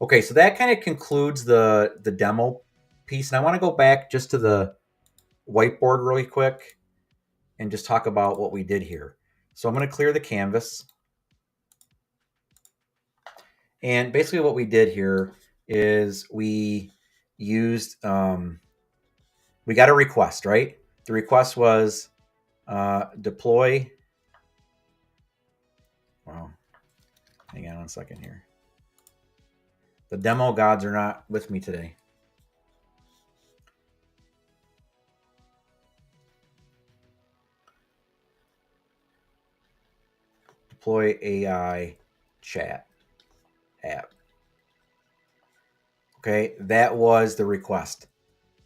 Okay, so that kind of concludes the demo piece. And I want to go back just to the whiteboard really quick and just talk about what we did here. So I'm going to clear the canvas. And basically what we did here is we used, we got a request, right? The request was deploy. Wow. Hang on 1 second here. The demo gods are not with me today. Deploy AI chat app. Okay, that was the request.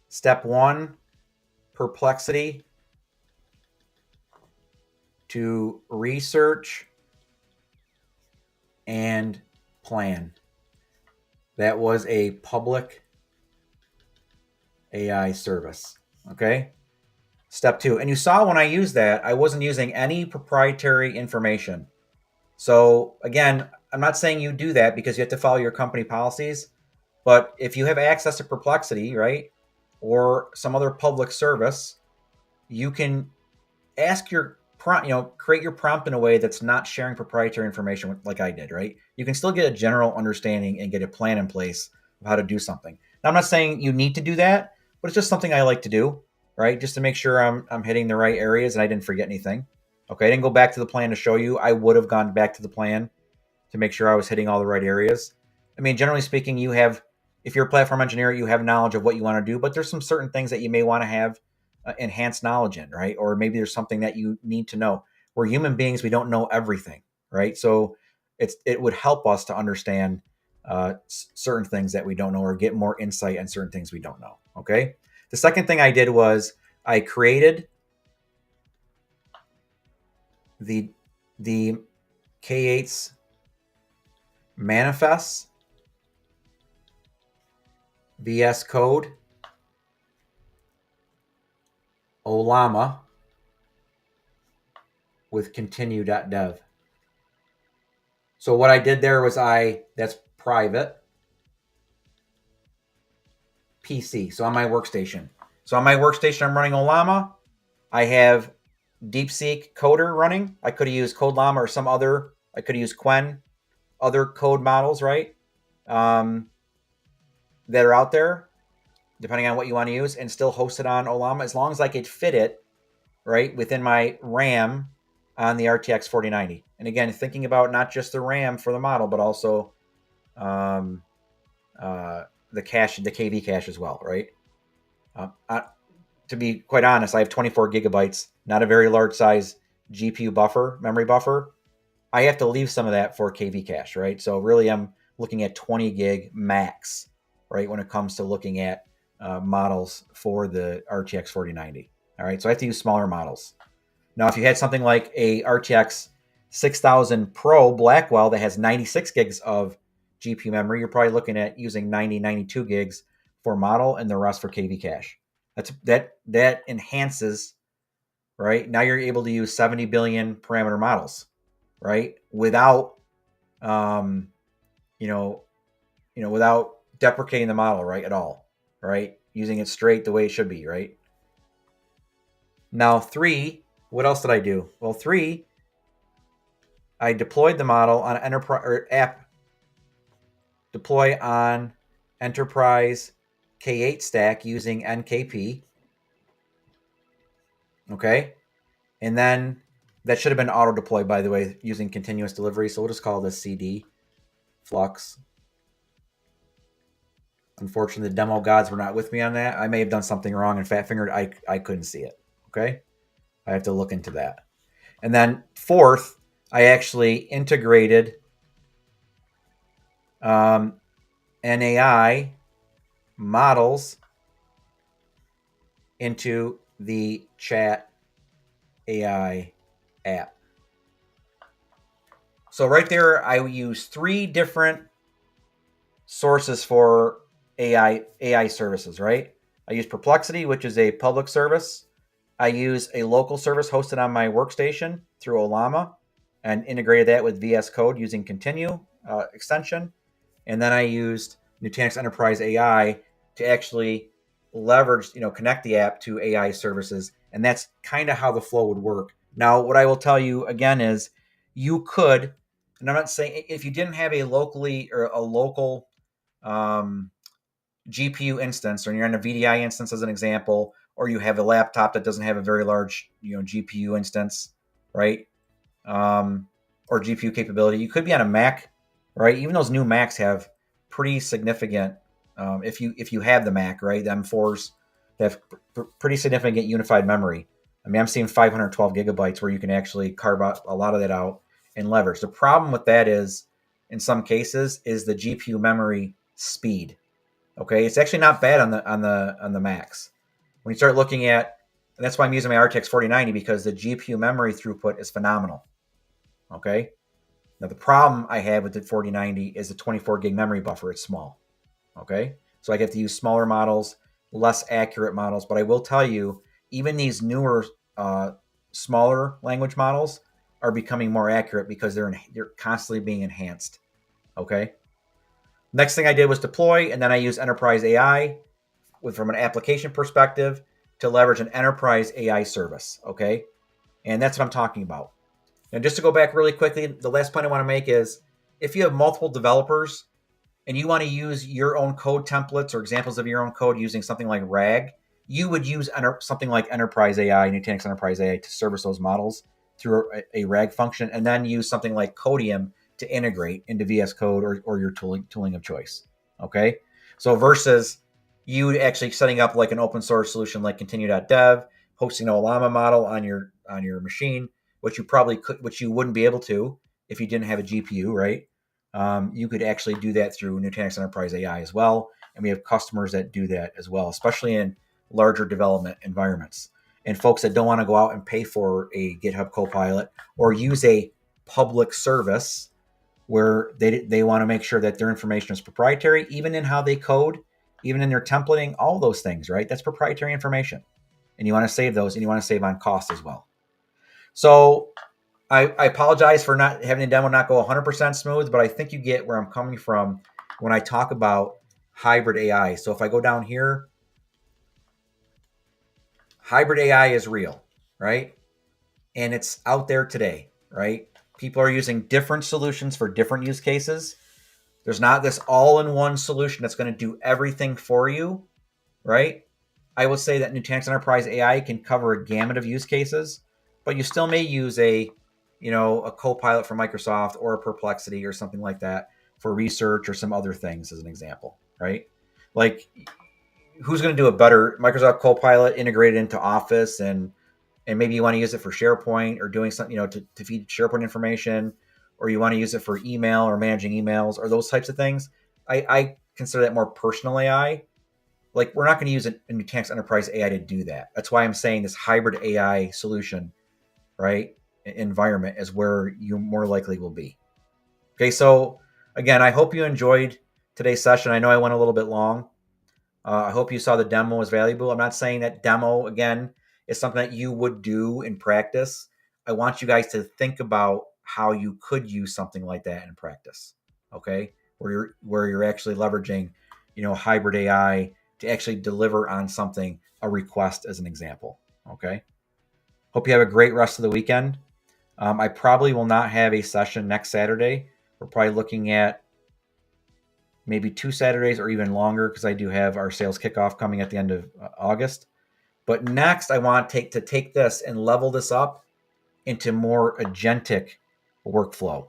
Step 1, Perplexity to research and plan. That was a public AI service. Okay. Step 2. And you saw when I used that, I wasn't using any proprietary information. So again, I'm not saying you do that because you have to follow your company policies. But if you have access to Perplexity, right, or some other public service, you can ask your prompt, create your prompt in a way that's not sharing proprietary information like I did, right? You can still get a general understanding and get a plan in place of how to do something. Now, I'm not saying you need to do that, but it's just something I like to do, right? Just to make sure I'm hitting the right areas and I didn't forget anything. Okay, I didn't go back to the plan to show you. I would have gone back to the plan to make sure I was hitting all the right areas. I mean, generally speaking, if you're a platform engineer, you have knowledge of what you want to do, but there's some certain things that you may want to have enhanced knowledge in, right? Or maybe there's something that you need to know. We're human beings; we don't know everything, right? So it would help us to understand certain things that we don't know, or get more insight on certain things we don't know. Okay. The second thing I did was I created the K8's manifests VS Code Ollama with continue.dev. So what I did there was that's private PC. So on my workstation. I'm running Ollama. I have DeepSeek Coder running. I could have used CodeLlama or some other. I could have used Quen, other code models, right? That are out there, depending on what you want to use, and still host it on Ollama as long as I could fit it right within my RAM on the RTX 4090. And again, thinking about not just the RAM for the model, but also the cache, the KV cache as well, right? To be quite honest, I have 24 gigabytes, not a very large size GPU buffer, memory buffer. I have to leave some of that for KV cache, right? So really, I'm looking at 20 gig max, right, when it comes to looking at models for the RTX 4090. All right, so I have to use smaller models. Now, if you had something like a RTX 6000 Pro Blackwell that has 96 gigs of GPU memory, you're probably looking at using 92 gigs for model and the rest for KV cache. That enhances, right? Now you're able to use 70 billion parameter models, right? Without, without deprecating the model, right, at all, right? Using it straight the way it should be, right? Now, 3, what else did I do? Well, 3, I deployed the model on enterprise or app deploy on enterprise K8 stack using NKP. Okay. And then that should have been auto deployed, by the way, using continuous delivery. So we'll just call this CD Flux. Unfortunately, the demo gods were not with me on that. I may have done something wrong and fat fingered. I couldn't see it. Okay. I have to look into that. And then 4th, I actually integrated NAI models into the chat AI app. So right there, I use 3 different sources for AI services, right? I use Perplexity, which is a public service. I use a local service hosted on my workstation through Ollama and integrated that with VS Code using Continue extension. And then I used Nutanix Enterprise AI to actually leverage, connect the app to AI services. And that's kind of how the flow would work. Now, what I will tell you again is you could, and I'm not saying if you didn't have a local GPU instance, or you're on a VDI instance as an example, or you have a laptop that doesn't have a very large, GPU instance, right? Or GPU capability. You could be on a Mac, right? Even those new Macs have pretty significant, if you have the Mac, right? The M4s, they have pretty significant unified memory. I mean, I'm seeing 512 gigabytes where you can actually carve out a lot of that out and leverage. The problem with that is, in some cases, is the GPU memory speed. Okay, it's actually not bad on the Macs. When you start looking at, and that's why I'm using my RTX 4090, because the GPU memory throughput is phenomenal. Okay, Now, the problem I have with the 4090 is the 24 gig memory buffer. It's small. Okay. So I get to use smaller models, less accurate models. But I will tell you, even these newer, smaller language models are becoming more accurate because they're constantly being enhanced. Okay. Next thing I did was deploy, and then I used enterprise AI from an application perspective to leverage an enterprise AI service. Okay. And that's what I'm talking about. And just to go back really quickly, the last point I want to make is if you have multiple developers and you want to use your own code templates or examples of your own code using something like RAG, you would use something like Enterprise AI, Nutanix Enterprise AI, to service those models through a RAG function, and then use something like Codium to integrate into VS Code or your tooling of choice. Okay, so versus you actually setting up like an open source solution like continue.dev, hosting an Ollama model on your machine, which you probably could, which you wouldn't be able to if you didn't have a GPU, right? You could actually do that through Nutanix Enterprise AI as well. And we have customers that do that as well, especially in larger development environments. And folks that don't want to go out and pay for a GitHub Copilot or use a public service where they want to make sure that their information is proprietary, even in how they code, even in their templating, all those things, right? That's proprietary information. And you want to save those, and you want to save on cost as well. So I apologize for not having the demo not go 100% smooth, but I think you get where I'm coming from when I talk about hybrid AI. So if I go down here, hybrid AI is real, right? And it's out there today, right? People are using different solutions for different use cases. There's not this all-in-one solution that's going to do everything for you, right? I will say that Nutanix Enterprise AI can cover a gamut of use cases, but you still may use a Copilot from Microsoft or a Perplexity or something like that for research or some other things as an example, right? Like, who's going to do a better Microsoft Copilot integrated into Office, and maybe you want to use it for SharePoint or doing something, to feed SharePoint information, or you want to use it for email or managing emails or those types of things. I consider that more personal AI. Like, we're not going to use a Nutanix Enterprise AI to do that. That's why I'm saying this hybrid AI solution, right, environment is where you more likely will be. Okay, so again, I hope you enjoyed today's session. I know I went a little bit long. I hope you saw the demo was valuable. I'm not saying that demo, again, is something that you would do in practice. I want you guys to think about how you could use something like that in practice, okay? Where you're actually leveraging, hybrid AI to actually deliver on something, a request as an example, okay? Hope you have a great rest of the weekend. I probably will not have a session next Saturday. We're probably looking at maybe 2 Saturdays or even longer because I do have our sales kickoff coming at the end of August. But next, I want to take this and level this up into more agentic workflow.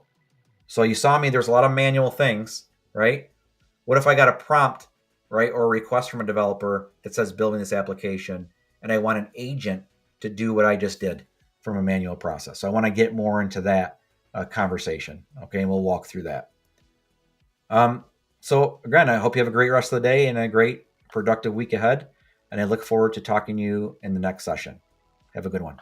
So you saw me, there's a lot of manual things, right? What if I got a prompt, right, or a request from a developer that says building this application, and I want an agent to do what I just did from a manual process? So I want to get more into that conversation, okay? And we'll walk through that. So again, I hope you have a great rest of the day and a great productive week ahead. And I look forward to talking to you in the next session. Have a good one.